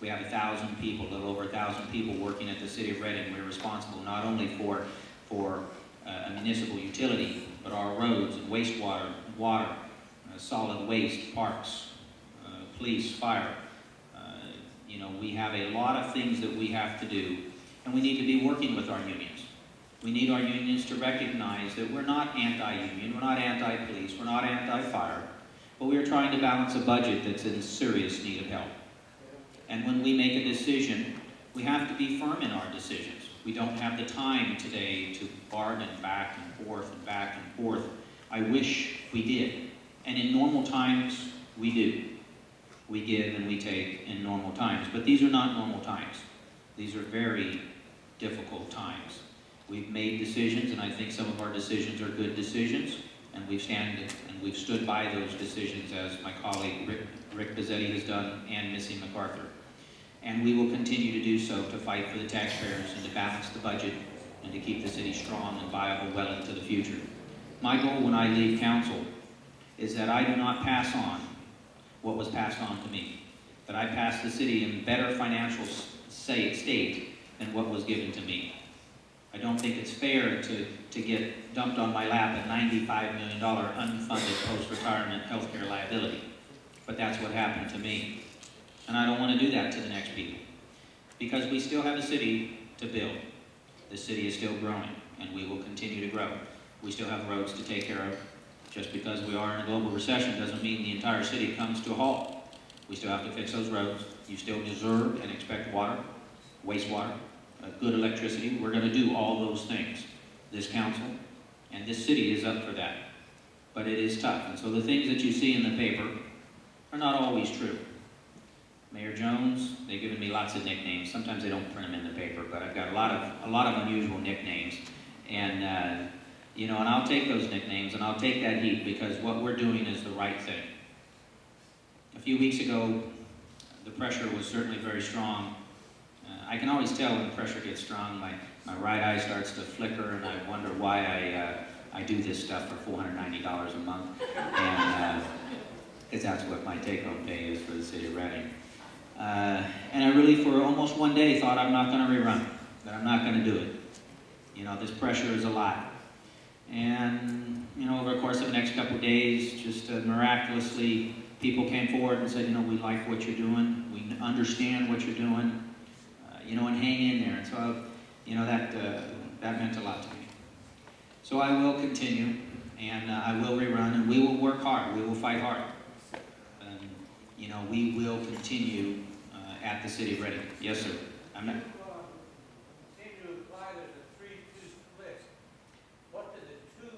We have 1,000 people, a little over 1,000 people working at the City of Reading. We're responsible not only for a municipal utility, but our roads and wastewater, water, solid waste, parks, police, fire. You know, we have a lot of things that we have to do, and we need to be working with our unions. We need our unions to recognize that we're not anti-union, we're not anti-police, we're not anti-fire, but we are trying to balance a budget that's in serious need of help. And when we make a decision, we have to be firm in our decisions. We don't have the time today to bargain back and forth and back and forth. I wish we did. And in normal times, we do. We give and we take in normal times. But these are not normal times. These are very difficult times. We've made decisions, and I think some of our decisions are good decisions, and we've stood by those decisions, as my colleague Rick Bizzetti has done, and Missy MacArthur. And we will continue to do so to fight for the taxpayers and to balance the budget and to keep the city strong and viable well into the future. My goal when I leave council is that I do not pass on what was passed on to me, that I pass the city in better financial state than what was given to me. I don't think it's fair to get dumped on my lap a $95 million unfunded post-retirement healthcare liability. But that's what happened to me. And I don't want to do that to the next people. Because we still have a city to build. The city is still growing, and we will continue to grow. We still have roads to take care of. Just because we are in a global recession doesn't mean the entire city comes to a halt. We still have to fix those roads. You still deserve and expect water, wastewater, good electricity. We're going to do all those things. This council and this city is up for that. But it is tough. And so the things that you see in the paper are not always true. Mayor Jones, they've given me lots of nicknames. Sometimes they don't print them in the paper, but I've got a lot of unusual nicknames. And you know, and I'll take those nicknames and I'll take that heat because what we're doing is the right thing. A few weeks ago, the pressure was certainly very strong. I can always tell when the pressure gets strong. My right eye starts to flicker, and I wonder why I do this stuff for $490 a month, and because that's what my take-home pay is for the city of Reading. And I really, for almost one day, thought I'm not going to rerun, that I'm not going to do it. You know, this pressure is a lot. And, you know, over the course of the next couple of days, just miraculously, people came forward and said, you know, we like what you're doing, we understand what you're doing, you know, and hang in there. And so, you know, that meant a lot to me. So I will continue, and I will rerun, and we will work hard, we will fight hard. You know, we will continue at the City of Reading. Yes, sir. I'm not. Seem to imply there's a 3-2 split. What do the two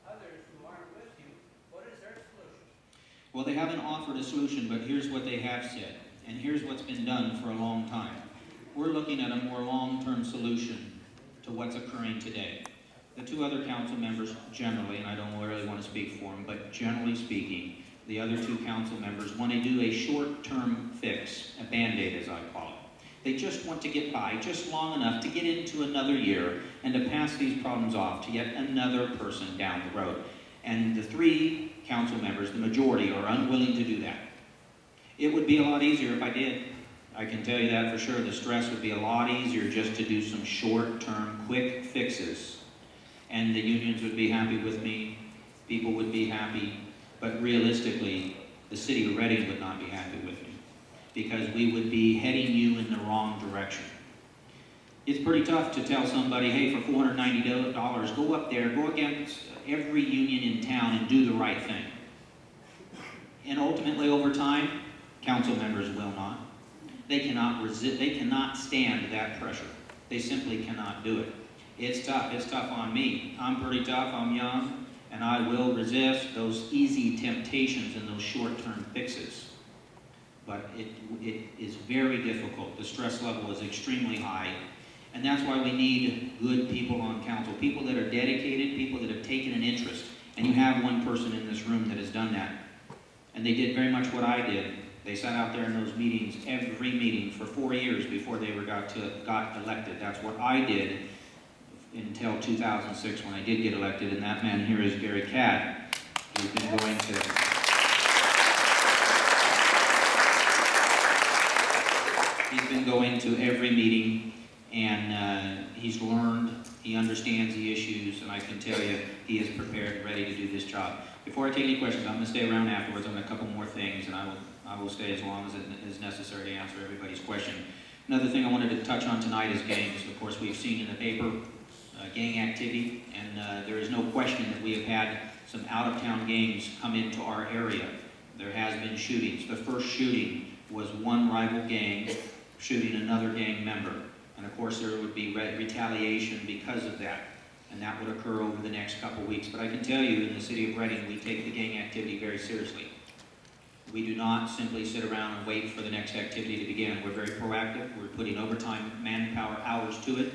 others who aren't with you, what is their solution? Well, they haven't offered a solution, but here's what they have said, and here's what's been done for a long time. We're looking at a more long-term solution to what's occurring today. The two other council members generally, and I don't really want to speak for them, but generally speaking, the other two council members want to do a short-term fix, a Band-Aid as I call it. They just want to get by just long enough to get into another year and to pass these problems off to yet another person down the road. And the three council members, the majority, are unwilling to do that. It would be a lot easier if I did. I can tell you that for sure. The stress would be a lot easier just to do some short-term, quick fixes. And the unions would be happy with me. People would be happy. But realistically, the city of Reading would not be happy with me because we would be heading you in the wrong direction. It's pretty tough to tell somebody, hey, for $490, go up there, go against every union in town and do the right thing. And ultimately, over time, council members will not. They cannot resist, they cannot stand that pressure. They simply cannot do it. It's tough. It's tough on me. I'm pretty tough. I'm young. And I will resist those easy temptations and those short-term fixes. But it is very difficult. The stress level is extremely high. And that's why we need good people on council, people that are dedicated, people that have taken an interest. And you have one person in this room that has done that. And they did very much what I did. They sat out there in those meetings, every meeting, for 4 years before they got elected. That's what I did until 2006 when I did get elected, and that man here is Gary Catt, who's been going to He's been going to every meeting, and he's learned, he understands the issues, and I can tell you, he is prepared and ready to do this job. Before I take any questions, I'm going to stay around afterwards on a couple more things, and I will stay as long as it is necessary to answer everybody's question. Another thing I wanted to touch on tonight is gangs. Of course, we've seen in the paper gang activity, and there is no question that we have had some out-of-town gangs come into our area. There has been shootings. The first shooting was one rival gang shooting another gang member. And of course there would be retaliation because of that. And that would occur over the next couple weeks. But I can tell you, in the city of Reading, we take the gang activity very seriously. We do not simply sit around and wait for the next activity to begin. We're very proactive. We're putting overtime manpower hours to it.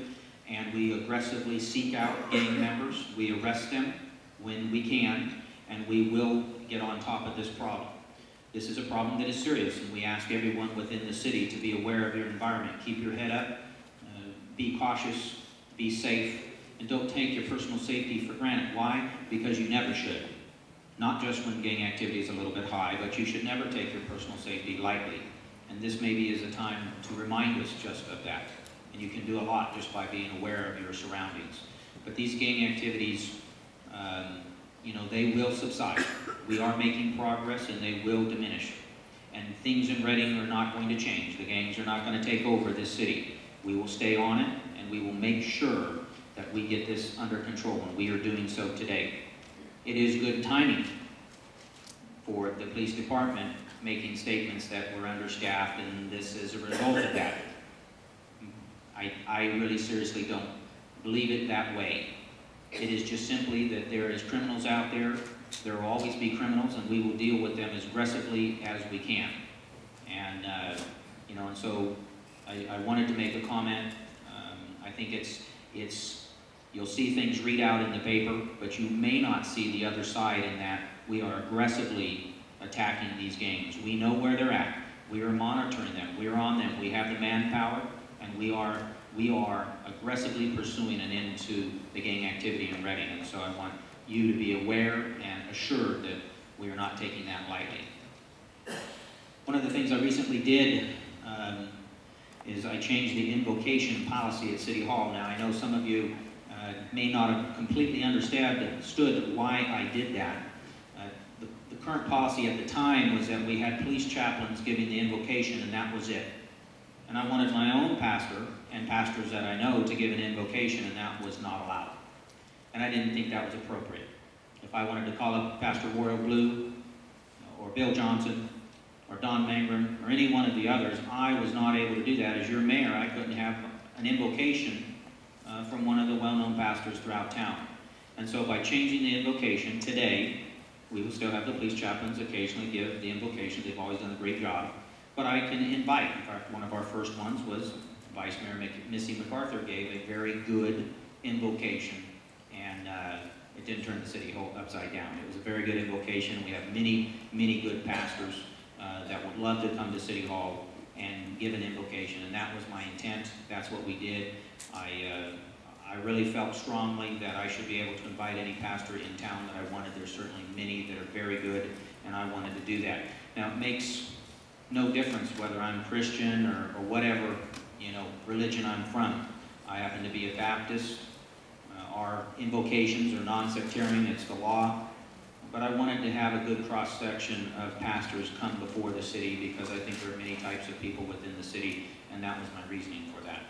And we aggressively seek out gang members. We arrest them when we can. And we will get on top of this problem. This is a problem that is serious, and we ask everyone within the city to be aware of your environment. Keep your head up, be cautious, be safe, and don't take your personal safety for granted. Why? Because you never should. Not just when gang activity is a little bit high, but you should never take your personal safety lightly. And this maybe is a time to remind us just of that. And you can do a lot just by being aware of your surroundings. But these gang activities, they will subside. We are making progress, and they will diminish. And things in Reading are not going to change. The gangs are not going to take over this city. We will stay on it, and we will make sure that we get this under control, and we are doing so today. It is good timing for the police department making statements that we're understaffed, and this is a result of that. I really seriously don't believe it that way. It is just simply that there is criminals out there. There will always be criminals, and we will deal with them as aggressively as we can. And, and so I wanted to make a comment. I think you'll see things read out in the paper, but you may not see the other side in that we are aggressively attacking these gangs. We know where they're at. We are monitoring them. We are on them. We have the manpower, and we are aggressively pursuing an end to the gang activity in Reading. And so I want you to be aware and assured that we are not taking that lightly. One of the things I recently did is I changed the invocation policy at City Hall. Now, I know some of you may not have completely understood why I did that. The current policy at the time was that we had police chaplains giving the invocation, and that was it. And I wanted my own pastor and pastors that I know to give an invocation, and that was not allowed. And I didn't think that was appropriate. If I wanted to call up Pastor Royal Blue, or Bill Johnson, or Don Mangrum, or any one of the others, I was not able to do that. As your mayor, I couldn't have an invocation from one of the well-known pastors throughout town. And so by changing the invocation today, we will still have the police chaplains occasionally give the invocation. They've always done a great job. But I can invite. In fact, one of our first ones was Vice Mayor Missy MacArthur gave a very good invocation, and it didn't turn the city hall upside down. It was a very good invocation. We have many, many good pastors that would love to come to City Hall and give an invocation, and that was my intent. That's what we did. I really felt strongly that I should be able to invite any pastor in town that I wanted. There's certainly many that are very good, and I wanted to do that. Now, it makes no difference whether I'm Christian or whatever, religion I'm from. I happen to be a Baptist. Our invocations are non-sectarian, it's the law. But I wanted to have a good cross-section of pastors come before the city because I think there are many types of people within the city, and that was my reasoning for that.